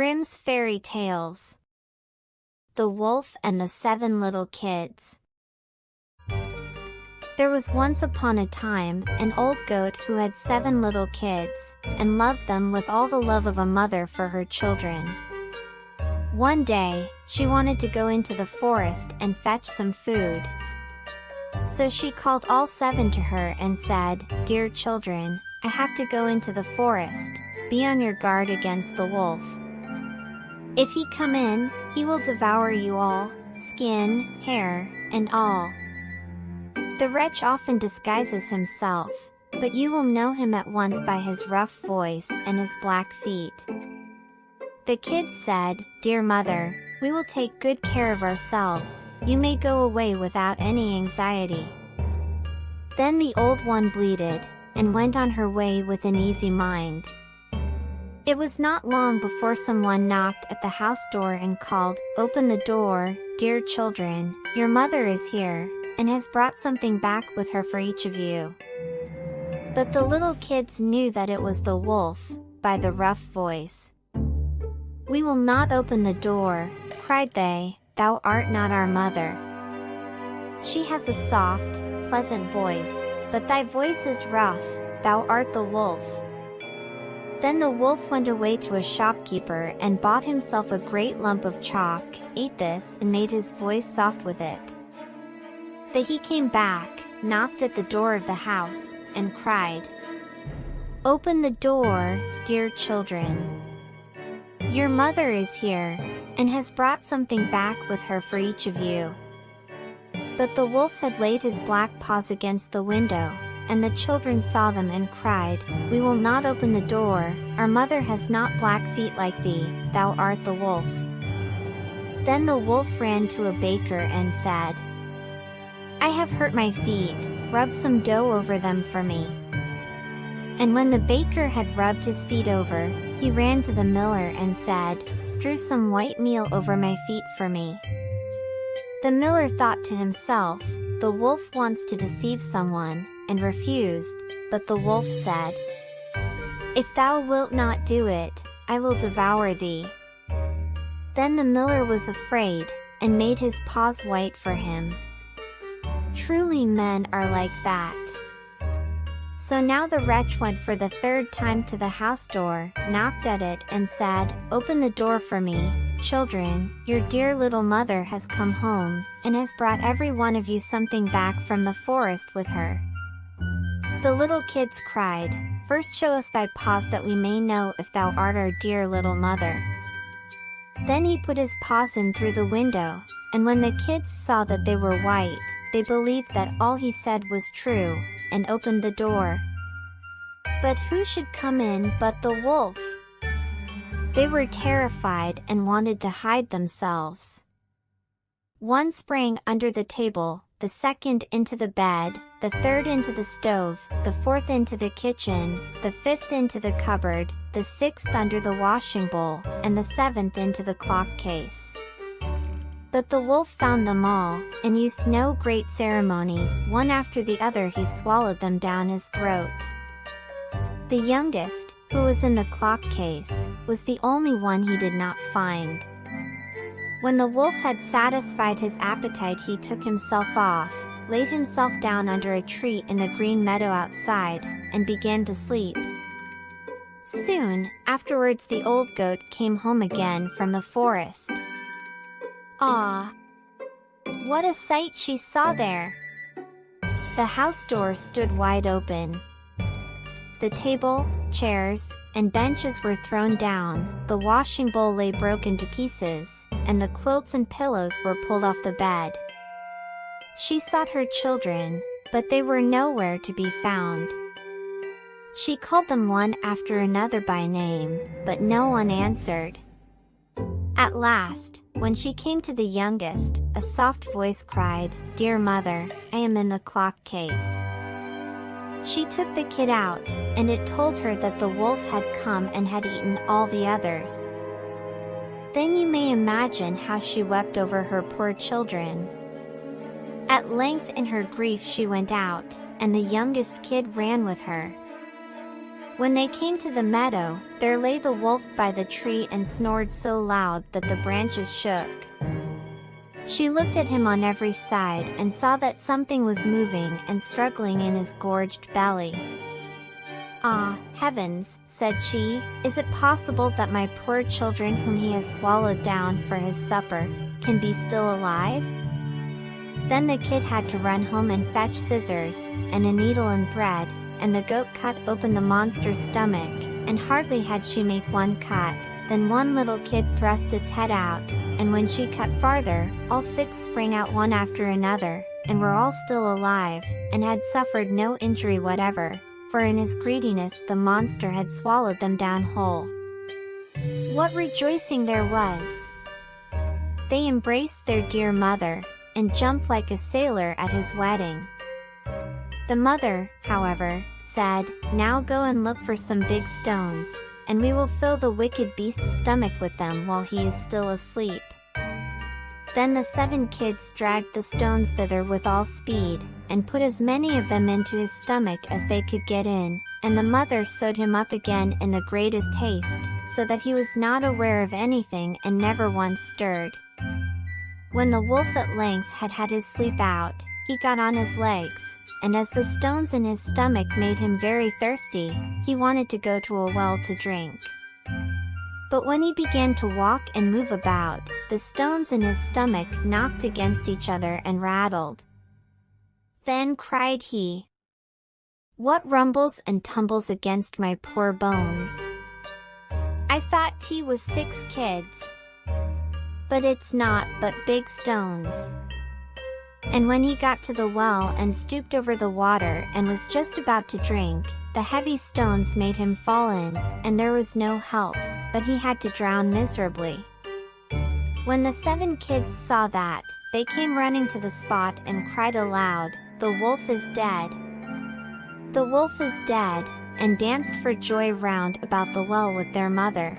Grimm's Fairy Tales. The Wolf and the Seven Little Kids. There was once upon a time an old goat who had 7 little kids, and loved them with all the love of a mother for her children. One day, she wanted to go into the forest and fetch some food. So she called all 7 to her and said, "Dear children, I have to go into the forest. Be on your guard against the wolf. If he come in, he will devour you all, skin, hair, and all. The wretch often disguises himself, but you will know him at once by his rough voice and his black feet." The kids said, "Dear mother, we will take good care of ourselves. You may go away without any anxiety." Then the old one bleated, and went on her way with an easy mind. It was not long before someone knocked at the house door and called, "Open the door, dear children, your mother is here, and has brought something back with her for each of you." But the little kids knew that it was the wolf, by the rough voice. "We will not open the door," cried they, "thou art not our mother. She has a soft, pleasant voice, but thy voice is rough, thou art the wolf." Then the wolf went away to a shopkeeper and bought himself a great lump of chalk, ate this and made his voice soft with it. Then he came back, knocked at the door of the house, and cried, "Open the door, dear children. Your mother is here, and has brought something back with her for each of you." But the wolf had laid his black paws against the window, and the children saw them and cried, "We will not open the door, our mother has not black feet like thee, thou art the wolf." Then the wolf ran to a baker and said, "I have hurt my feet, rub some dough over them for me." And when the baker had rubbed his feet over, he ran to the miller and said, "Strew some white meal over my feet for me." The miller thought to himself, "The wolf wants to deceive someone," and refused, but the wolf said, "If thou wilt not do it, I will devour thee." Then the miller was afraid, and made his paws white for him. Truly men are like that. So now the wretch went for the 3rd time to the house door, knocked at it and said, "Open the door for me, children, your dear little mother has come home, and has brought every one of you something back from the forest with her." The little kids cried, "First show us thy paws that we may know if thou art our dear little mother." Then he put his paws in through the window, and when the kids saw that they were white, they believed that all he said was true, and opened the door. But who should come in but the wolf? They were terrified and wanted to hide themselves. One sprang under the table, the 2nd into the bed, the 3rd into the stove, the 4th into the kitchen, the 5th into the cupboard, the 6th under the washing bowl, and the 7th into the clock case. But the wolf found them all, and used no great ceremony, one after the other he swallowed them down his throat. The youngest, who was in the clock case, was the only one he did not find. When the wolf had satisfied his appetite, he took himself off, laid himself down under a tree in the green meadow outside, and began to sleep. Soon afterwards the old goat came home again from the forest. Ah! What a sight she saw there! The house door stood wide open. The table, chairs, and benches were thrown down, the washing bowl lay broken to pieces, and the quilts and pillows were pulled off the bed. She sought her children, but they were nowhere to be found. She called them one after another by name, but no one answered. At last, when she came to the youngest, a soft voice cried, "Dear mother, I am in the clock case." She took the kid out, and it told her that the wolf had come and had eaten all the others. Then you may imagine how she wept over her poor children. At length in her grief she went out, and the youngest kid ran with her. When they came to the meadow, there lay the wolf by the tree and snored so loud that the branches shook. She looked at him on every side and saw that something was moving and struggling in his gorged belly. "Ah, heavens," said she, "is it possible that my poor children whom he has swallowed down for his supper, can be still alive?" Then the kid had to run home and fetch scissors, and a needle and thread, and the goat cut open the monster's stomach, and hardly had she made one cut, then one little kid thrust its head out, and when she cut farther, all 6 sprang out one after another, and were all still alive, and had suffered no injury whatever, for in his greediness the monster had swallowed them down whole. What rejoicing there was! They embraced their dear mother, and jumped like a sailor at his wedding. The mother, however, said, "Now go and look for some big stones, and we will fill the wicked beast's stomach with them while he is still asleep." Then the 7 kids dragged the stones thither with all speed, and put as many of them into his stomach as they could get in, and the mother sewed him up again in the greatest haste, so that he was not aware of anything and never once stirred. When the wolf at length had had his sleep out, he got on his legs, and as the stones in his stomach made him very thirsty, he wanted to go to a well to drink. But when he began to walk and move about, the stones in his stomach knocked against each other and rattled. Then cried he, "What rumbles and tumbles against my poor bones? I thought tea was 6 kids. But it's not but big stones." And when he got to the well and stooped over the water and was just about to drink, the heavy stones made him fall in, and there was no help, but he had to drown miserably. When the 7 kids saw that, they came running to the spot and cried aloud, "The wolf is dead! The wolf is dead!" and danced for joy round about the well with their mother.